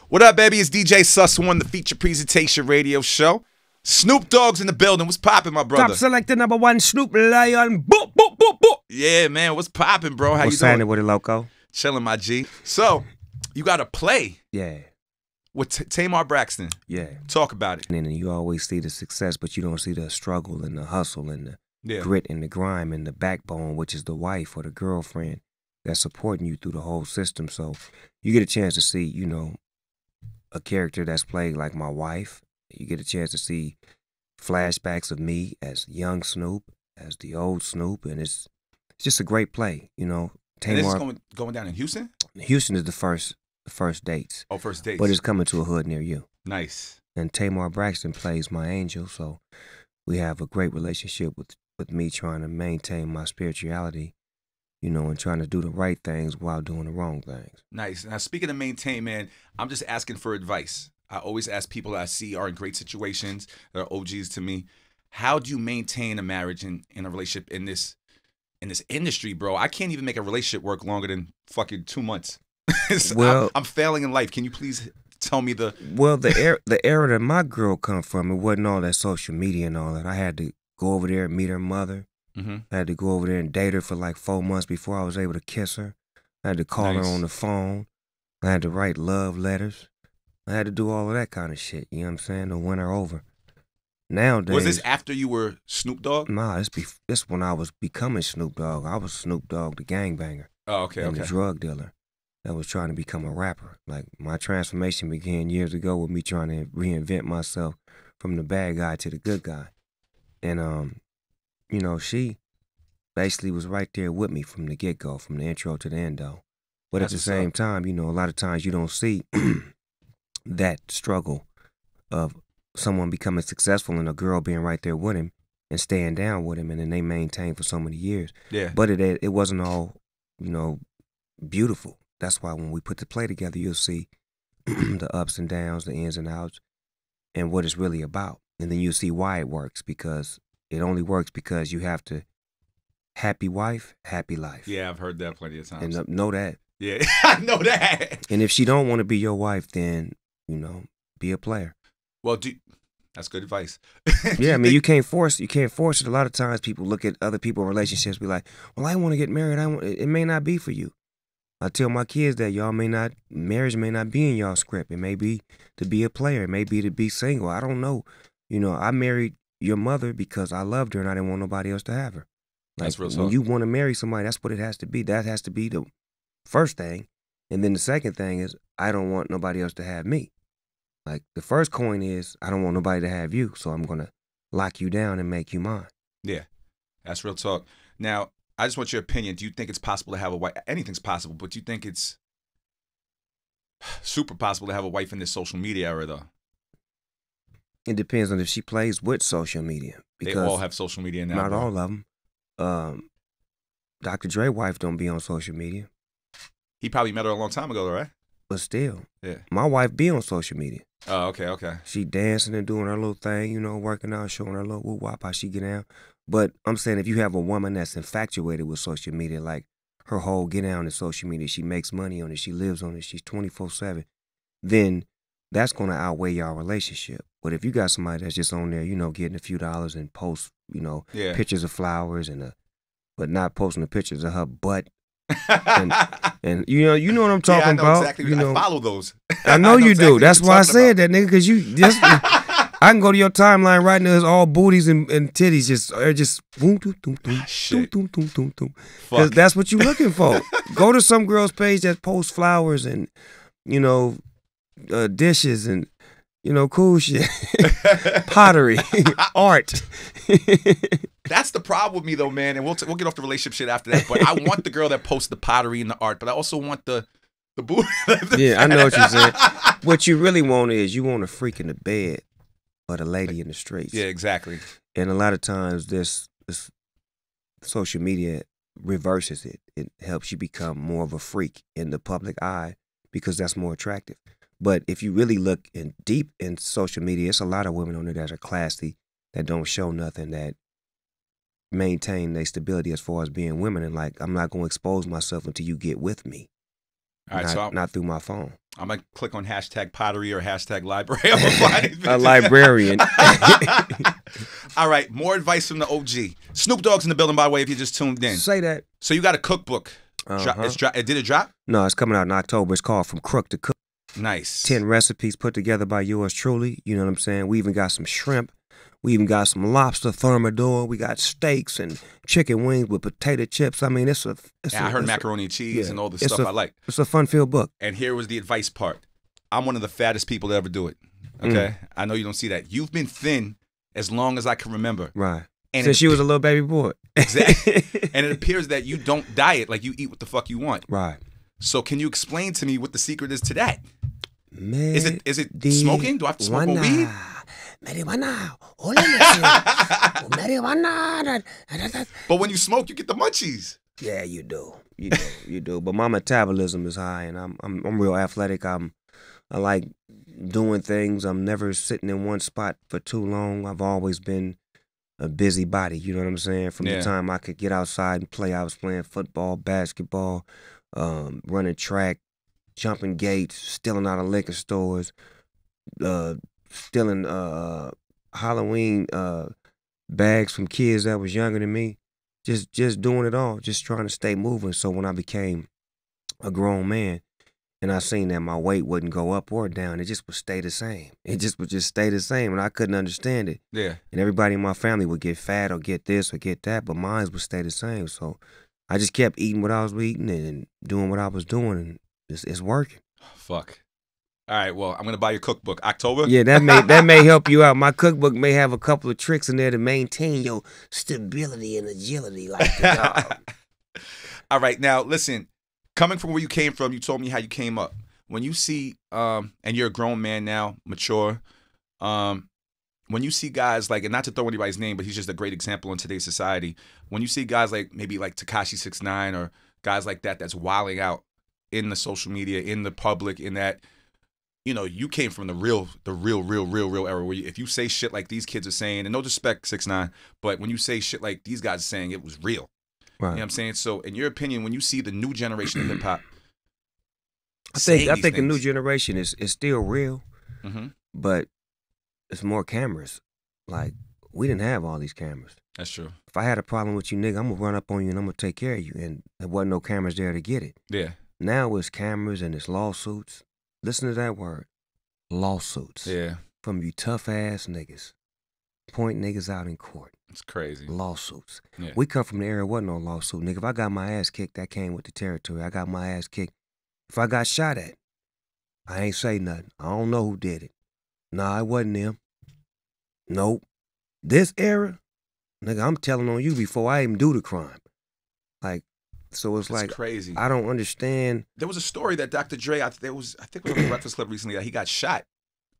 What up, baby? It's DJ Sus One, the feature presentation radio show. Snoop Dogg's in the building. What's poppin', my brother? Top selector #1, Snoop Lion. Boop, boop, boop, boop. Yeah, man. What's poppin', bro? How What's you doing? happening with it, loco? Chilling, my G. So, you got to play Yeah, with Tamar Braxton. yeah. Talk about it. And then you always see the success, but you don't see the struggle and the hustle and the Yeah. grit and the grime and the backbone, which is the wife or the girlfriend that's supporting you through the whole system. So you get a chance to see, a character that's played like my wife. You get a chance to see flashbacks of me as young Snoop, as the old Snoop, and it's just a great play, And this is Tamar, going down in Houston? Houston is the first dates, Oh, first dates. but it's coming to a hood near you. Nice. And Tamar Braxton plays my angel, so we have a great relationship with me trying to maintain my spirituality, and trying to do the right things while doing the wrong things. Nice. Now, speaking of maintain, man, I'm just asking for advice. I always ask people that I see are in great situations, that are OGs to me. How do you maintain a marriage and a relationship in this industry, bro? I can't even make a relationship work longer than fucking 2 months. Well- I'm failing in life. Can you please tell me the... Well, the era that my girl come from, it wasn't all that social media and all that. I had to go over there and meet her mother. Mhm. I had to go over there and date her for like 4 months before I was able to kiss her. I had to call Nice. her on the phone. I had to write love letters. I had to do all of that kind of shit, you know what I'm saying, to win her over. Nowadays, Was this after you were Snoop Dogg? nah, this when I was becoming Snoop Dogg. I was Snoop Dogg, the gangbanger Oh, okay, and okay. the drug dealer that was trying to become a rapper. Like, my transformation began years ago with me trying to reinvent myself from the bad guy to the good guy. And, she basically was right there with me from the get-go, from the intro to the endo. But That's at the what's same up. time, a lot of times you don't see that struggle of someone becoming successful and a girl being right there with him and staying down with him, and then they maintain for so many years. Yeah. But it wasn't all, beautiful. That's why when we put the play together, you'll see the ups and downs, the ins and outs, and what it's really about. And then you'll see why it works, because it only works because you have to happy wife, happy life. Yeah, I've heard that plenty of times. And know that. Yeah, I know that. And if she don't want to be your wife, then, be a player. Well, that's good advice. Yeah, I mean, you can't force it. A lot of times people look at other people's relationships, be like, well, I want to get married. It may not be for you. I tell my kids that marriage may not be in y'all script. It may be to be a player. It may be to be single. I don't know. I married your mother because I loved her and I didn't want nobody else to have her. Like, That's real when talk. you want to marry somebody, that's what it has to be. That has to be the first thing. And then the second thing is, I don't want nobody else to have me. Like, the first coin is, I don't want nobody to have you, so I'm going to lock you down and make you mine. Yeah, that's real talk. Now, I just want your opinion. Do you think it's possible to have a wife? Anything's possible, but do you think it's super possible to have a wife in this social media era, though? It depends on if she plays with social media. They Because all have social media now. not bro. all of them. Dr. Dre wife don't be on social media, He probably met her a long time ago, though, right? but still, Yeah. my wife be on social media. Oh, okay, okay. She dancing and doing her little thing, working out, showing her little woo wop how she get down. But I'm saying, if you have a woman that's infatuated with social media, like her whole get down is social media, she makes money on it, she lives on it, she's 24/7, then that's going to outweigh y'all relationship. But if you got somebody that's just on there, getting a few dollars and post, Yeah. pictures of flowers but not posting the pictures of her butt, and you know what I'm talking yeah, I know about. exactly. I follow those. I know you exactly do. That's what why I you're said talking that, nigga, because you just. I can go to your timeline right now. It's all booties and titties. Just boom, boom, boom, boom, shit. boom, boom, boom, boom. Fuck. That's what you looking for. Go to some girl's page that posts flowers and dishes and cool shit, pottery, art. That's the problem with me, though, man. And we'll get off the relationship shit after that. But I want the girl that posts the pottery and the art, but I also want the booty. Yeah, I know what you're saying. What you really want is you want a freak in the bed, but a lady in the streets. Yeah, exactly. And a lot of times this social media reverses it. It helps you become more of a freak in the public eye because that's more attractive. But if you really look deep in social media, it's a lot of women on there that are classy, that don't show nothing, that maintain their stability as far as being women. And like, I'm not going to expose myself until you get with me. All right, so not through my phone. I'm gonna click on hashtag pottery or hashtag library. I'm gonna find these A bitches. librarian. All right, more advice from the OG. Snoop Dogg's in the building, by the way, if you just tuned in. Say that. So you got a cookbook. Uh-huh. Did it drop? No, it's coming out in October. It's called From Crook to Cook. Nice. 10 recipes put together by yours truly. You know what I'm saying? We even got some shrimp. We even got some lobster thermidor. We got steaks and chicken wings with potato chips. I mean, I heard macaroni and cheese and all the stuff I like. It's a fun-filled book. And here was the advice part. I'm one of the fattest people to ever do it. Okay? I know you don't see that. You've been thin as long as I can remember. Right. And Since you was a little baby boy. Exactly. And it appears that you don't diet, like you eat what the fuck you want. Right. So can you explain to me what the secret is to that? Is it smoking? Do I have to smoke more weed? Marijuana. But when you smoke, you get the munchies. Yeah, you do. You do. But my metabolism is high, and I'm real athletic. I like doing things. I'm never sitting in one spot for too long. I've always been a busybody. You know what I'm saying? From the time I could get outside and play, I was playing football, basketball, running track, jumping gates, stealing out of liquor stores, stealing Halloween bags from kids that was younger than me. Just doing it all, just trying to stay moving. So when I became a grown man and I seen that my weight wouldn't go up or down, it just would stay the same. It just would stay the same, and I couldn't understand it. Yeah. And everybody in my family would get fat or get this or get that, but mine would stay the same. So I just kept eating what I was eating and doing what I was doing, and it's working. Fuck. All right, well, I'm going to buy your cookbook. October? Yeah, that may help you out. My cookbook may have a couple of tricks in there to maintain your stability and agility like the dog. All right, now, listen, coming from where you came from, you told me how you came up. When you see, and you're a grown man now, mature, when you see guys like, and not to throw anybody's name, but he's just a great example in today's society. When you see guys like maybe like Tekashi 6ix9ine or guys like that that's wilding out in the social media, in the public, in that, you know, you came from the real era where if you say shit like these kids are saying, and no disrespect 6ix9ine, but when you say shit like these guys are saying, it was real. Right. You know what I'm saying? So in your opinion, when you see the new generation of hip hop, I think the new generation is still real, but it's more cameras. Like, we didn't have all these cameras. That's true. If I had a problem with you, nigga, I'm gonna run up on you and I'm gonna take care of you. And there wasn't no cameras there to get it. Yeah. Now it's cameras and it's lawsuits. Listen to that word. Lawsuits. Yeah. From you tough ass niggas. Point niggas out in court. It's crazy. Lawsuits. Yeah. We come from the era wasn't no lawsuit. Nigga, if I got my ass kicked, that came with the territory. I got my ass kicked. If I got shot at, I ain't say nothing. I don't know who did it. Nah, it wasn't them. Nope. This era, nigga, I'm telling on you before I even do the crime. Like, so it's like crazy. I don't understand. There was a story that Dr. Dre, I think it was on the Breakfast Club recently, that he got shot.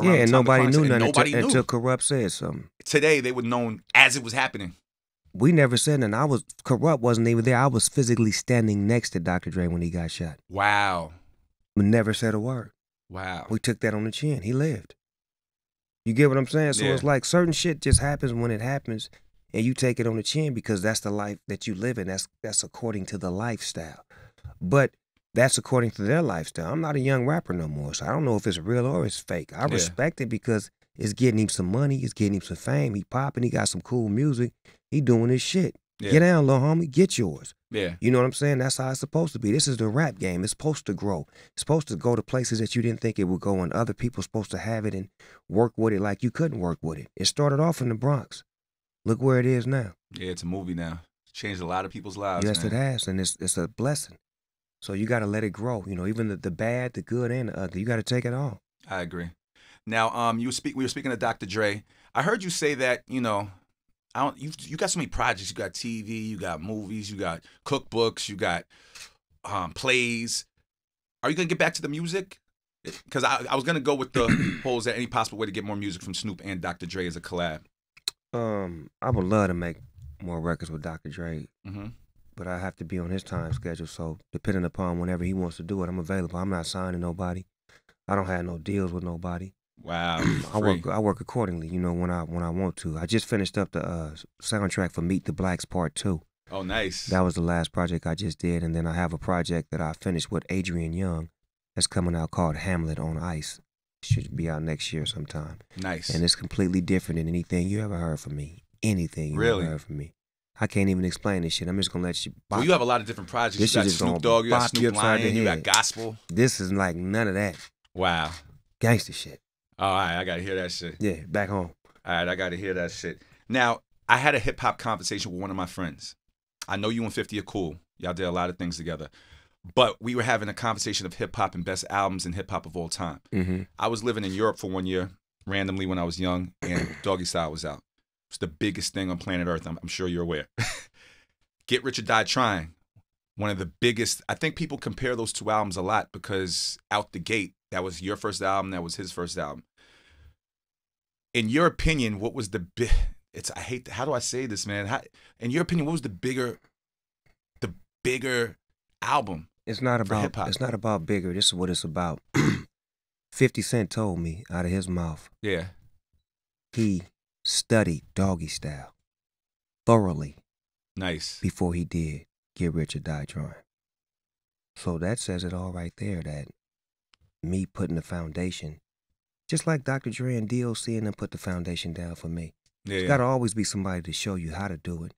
Yeah, and nobody knew nothing until until Corrupt said something. Today, they were known as it was happening. We never said nothing. Corrupt wasn't even there. I was physically standing next to Dr. Dre when he got shot. Wow. We never said a word. Wow. We took that on the chin. He lived. You get what I'm saying? So it's like certain shit just happens when it happens, and you take it on the chin because that's the life that you live in. That's according to the lifestyle. But that's according to their lifestyle. I'm not a young rapper no more, so I don't know if it's real or it's fake. I respect it because it's getting him some money. It's getting him some fame. He popping. He got some cool music. He doing his shit. Yeah. Get down, little homie. Get yours. Yeah. You know what I'm saying? That's how it's supposed to be. This is the rap game. It's supposed to grow. It's supposed to go to places that you didn't think it would go, and other people supposed to have it and work with it like you couldn't work with it. It started off in the Bronx. Look where it is now. Yeah, it's a movie now. It's changed a lot of people's lives. Yes, man. It has, and it's a blessing. So you got to let it grow. You know, even the bad, the good, and the ugly. You got to take it all. I agree. Now, we were speaking to Dr. Dre. I heard you say that, you know, you got so many projects. You got TV, you got movies, you got cookbooks, you got plays. Are you gonna get back to the music? Because I was gonna go with the whole, is there any possible way to get more music from Snoop and Dr. Dre as a collab? I would love to make more records with Dr. Dre, Mm-hmm. but I have to be on his time schedule. So depending upon whenever he wants to do it, I'm available. I'm not signing nobody. I don't have no deals with nobody. Wow. I work accordingly, you know, when I want to. I just finished up the soundtrack for Meet the Blacks Part 2. Oh, nice. That was the last project I just did, and then I have a project that I finished with Adrian Young that's coming out called Hamlet on Ice. Should be out next year sometime. Nice. And it's completely different than anything you ever heard from me. Anything you Really? ever heard from me. I can't even explain this shit. I'm just gonna let you. Well, you have a lot of different projects. This You got shit is Snoop gonna Dogg, you got bop you Snoop upside the Lion, you got head. gospel. This is like none of that Wow. gangster shit. All right, I gotta hear that shit. Yeah, back home. All right, I gotta hear that shit. Now, I had a hip hop conversation with one of my friends. I know you and 50 are cool. Y'all did a lot of things together. But we were having a conversation of hip hop and best albums in hip hop of all time. Mm-hmm. I was living in Europe for 1 year, randomly when I was young, and Doggy Style was out. It's the biggest thing on planet Earth. I'm sure you're aware. Get Rich or Die Trying. One of the biggest. I think people compare those two albums a lot because out the gate, that was your first album, that was his first album. In your opinion, what was the big? How do I say this, man? In your opinion, what was the bigger album? It's not for about hip-hop? it's not about bigger. This is what it's about. 50 Cent told me out of his mouth Yeah. he studied Doggy Style thoroughly Nice. before he did Get Rich or Die Trying. So that says it all right there, that me putting the foundation, just like Dr. Dre and DOC and them put the foundation down for me. Yeah. There's Yeah. got to always be somebody to show you how to do it,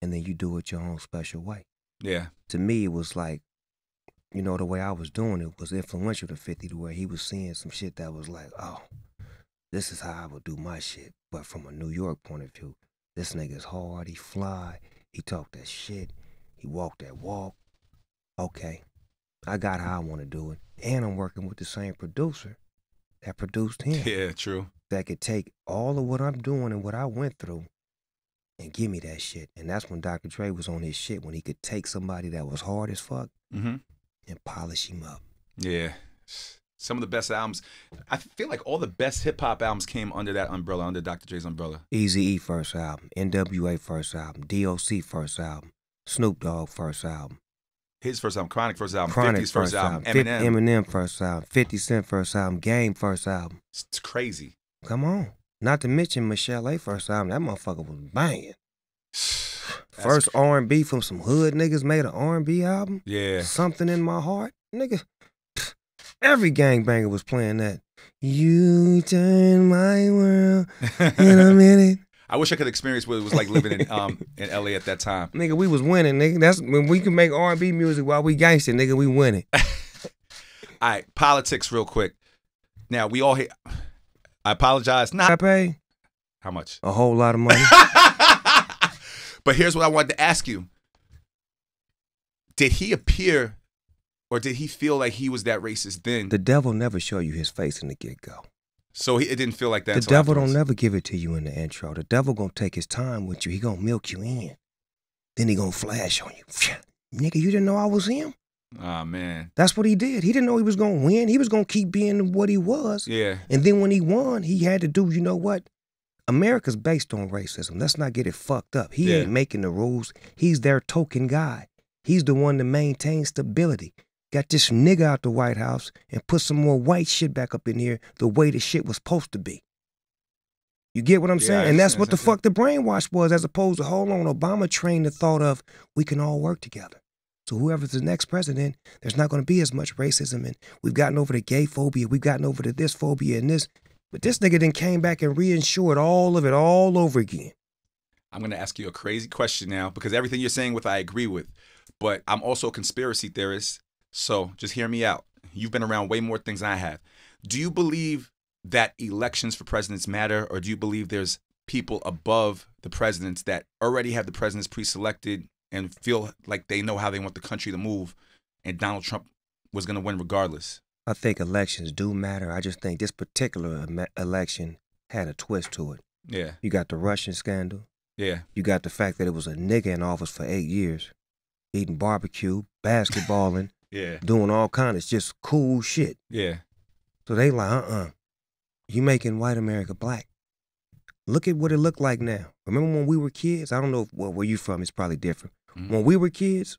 and then you do it your own special way. Yeah. To me, it was like, you know, the way I was doing it was influential to 50, to where he was seeing some shit that was like, oh, this is how I would do my shit. But from a New York point of view, this nigga's hard, he fly, he talk that shit, he walk that walk. Okay, I got how I want to do it. And I'm working with the same producer that produced him. Yeah. True. That could take all of what I'm doing and what I went through and give me that shit. And that's when Dr. Dre was on his shit, when he could take somebody that was hard as fuck Mm-hmm. and polish him up. Yeah. Some of the best albums. I feel like all the best hip hop albums came under that umbrella, under Dr. Dre's umbrella. Eazy-E first album, NWA first album, DOC first album, Snoop Dogg first album, His first album, Chronic first album, Chronic 50's first album, Eminem. Eminem first album, 50 Cent first album, Game first album. It's crazy. Come on. Not to mention Michelle A first album. That motherfucker was banging. First R&B from some hood niggas made an R&B album. Yeah. Something in My Heart. Nigga, every gangbanger was playing that. You turn my world in a minute. I wish I could experience what it was like living in LA at that time. Nigga, we was winning, nigga. That's when we can make R&B music while we gangster, nigga, we winning. All right, politics real quick. Now, we all hate. I apologize. I Not pay how much? a whole lot of money. But here's what I wanted to ask you. Did he appear or did he feel like he was that racist then? The devil never show you his face in the get-go. So it didn't feel like that. The until devil afterwards. don't never give it to you in the intro. The devil gonna take his time with you. He gonna milk you in. Then he gonna flash on you. Nigga, you didn't know I was him? Oh, man. That's what he did. He didn't know he was gonna win. He was gonna keep being what he was. Yeah. And then when he won, he had to do, you know what? America's based on racism. Let's not get it fucked up. He Yeah. ain't making the rules. He's their token guy. He's the one to maintain stability. Got this nigga out the White House and put some more white shit back up in here the way the shit was supposed to be. You get what I'm Yeah, saying? I And that's understand, what the that's fuck the brainwash was, as opposed to, hold on, Obama trained the thought of, we can all work together. So whoever's the next president, there's not going to be as much racism. And we've gotten over the gay phobia. We've gotten over the this phobia and this. But this nigga then came back and reinsured all of it all over again. I'm going to ask you a crazy question now because everything you're saying with I agree with. But I'm also a conspiracy theorist. So just hear me out. You've been around way more things than I have. Do you believe that elections for presidents matter, or do you believe there's people above the presidents that already have the presidents pre-selected and feel like they know how they want the country to move, and Donald Trump was going to win regardless? I think elections do matter. I just think this particular election had a twist to it. Yeah. You got the Russian scandal. Yeah. You got the fact that it was a nigga in office for 8 years, eating barbecue, basketballing, Yeah. doing all kinds of just cool shit. Yeah. So they like, you making white America black. Look at what it looked like now. Remember when we were kids? I don't know where you from. It's probably different. Mhm. When we were kids,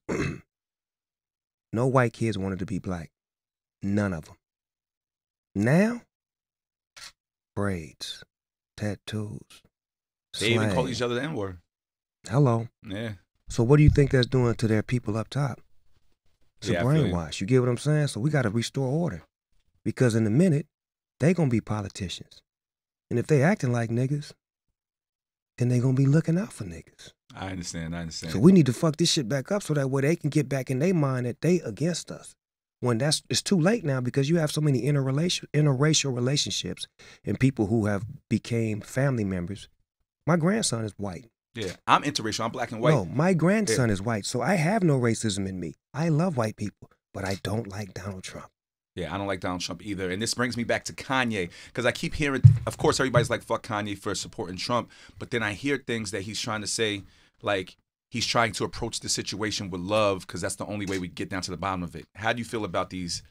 no white kids wanted to be black. None of them. Now, braids, tattoos, They even call slang. each other the N-word. Hello. Yeah. So what do you think that's doing to their people up top? It's a Yeah, I feel you. brainwash. You get what I'm saying? So we got to restore order. Because in a minute, they going to be politicians. And if they acting like niggas, then they going to be looking out for niggas. I understand. So we need to fuck this shit back up so that way they can get back in their mind that they against us. When it's too late now because you have so many interracial relationships and people who have became family members. My grandson is white. Yeah, I'm interracial. I'm black and white. No, my grandson is white, so I have no racism in me. I love white people, but I don't like Donald Trump. Yeah, I don't like Donald Trump either. And this brings me back to Kanye, because I keep hearing, of course, everybody's like, fuck Kanye for supporting Trump. But then I hear things that he's trying to say, like he's trying to approach the situation with love, because that's the only way we get down to the bottom of it. How do you feel about these?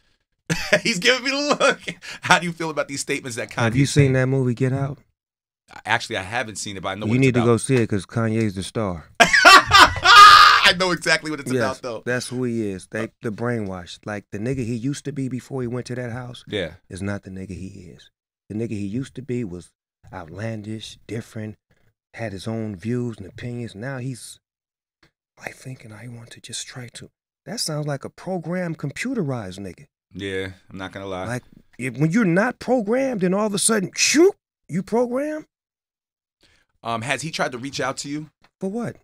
He's giving me the look. How do you feel about these statements that Kanye? Have you seen that movie, Get Out? Actually, I haven't seen it, but I know what you it's need about. to go see it because Kanye's the star. I know exactly what it's about, though. That's who he is. The brainwash. Like the nigga he used to be before he went to that house. Yeah, is not the nigga he is. The nigga he used to be was outlandish, different, had his own views and opinions. Now he's like thinking I want to just try to. That sounds like a programmed, computerized nigga. Yeah, I'm not gonna lie. Like when you're not programmed, and all of a sudden, shoot, you program. Has he tried to reach out to you? For what?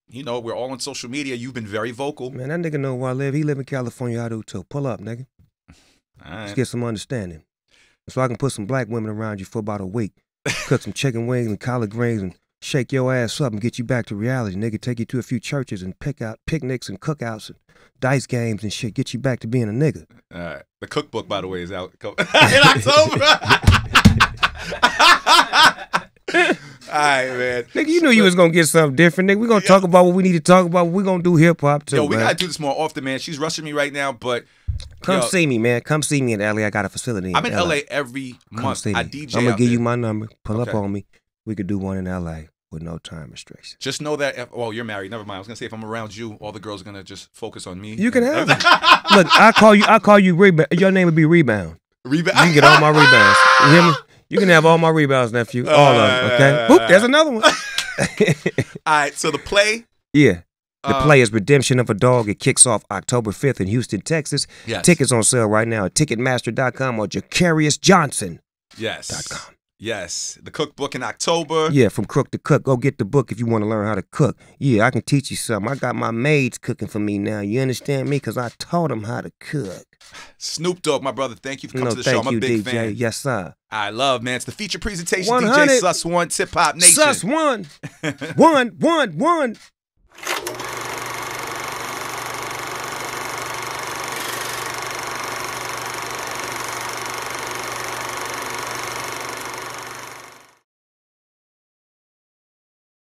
You know, we're all on social media. You've been very vocal. Man, that nigga know where I live. He live in California. I do too. Pull up, nigga. All right. Let's get some understanding. So I can put some black women around you for about a week. Cook some chicken wings and collard greens and shake your ass up and get you back to reality, nigga. Take you to a few churches and pick out picnics and cookouts and dice games and shit. Get you back to being a nigga. All right. The cookbook, by the way, is out in October. All right, man. Nigga, you knew you was gonna get something different, nigga. We gonna talk about what we need to talk about. We gonna do hip hop too. Yo, we man. gotta do this more often, man. She's rushing me right now, but come see me, man. Come see me in LA. I got a facility. I'm in LA every month. I DJ. I'm gonna give there. you my number. Pull up on me. We could do one in LA with no time restrictions. Just know that. Oh, you're married. Never mind. I was gonna say if I'm around you, all the girls are gonna just focus on me. You can have it. Look, I call you Rebound. Your name would be Rebound. Rebound. You can get all my rebounds. You hear me? You can have all my rebounds, nephew. All of them, okay? Boop, there's another one. All right, so the play. Yeah. The play is Redemption of a Dog. It kicks off October 5th in Houston, Texas. Yes. Tickets on sale right now at Ticketmaster.com or JacariusJohnson.com. Yes. Yes. The cookbook in October. Yeah, From Crook to Cook. Go get the book if you want to learn how to cook. Yeah, I can teach you something. I got my maids cooking for me now. You understand me? Because I taught them how to cook. Snoop Dogg, my brother, thank you for coming to the show. I'm a you, big DJ. fan. Yes, sir. I love, man. It's the feature presentation. 100. DJ Sus One, Tip Hop Nation. Sus One. One.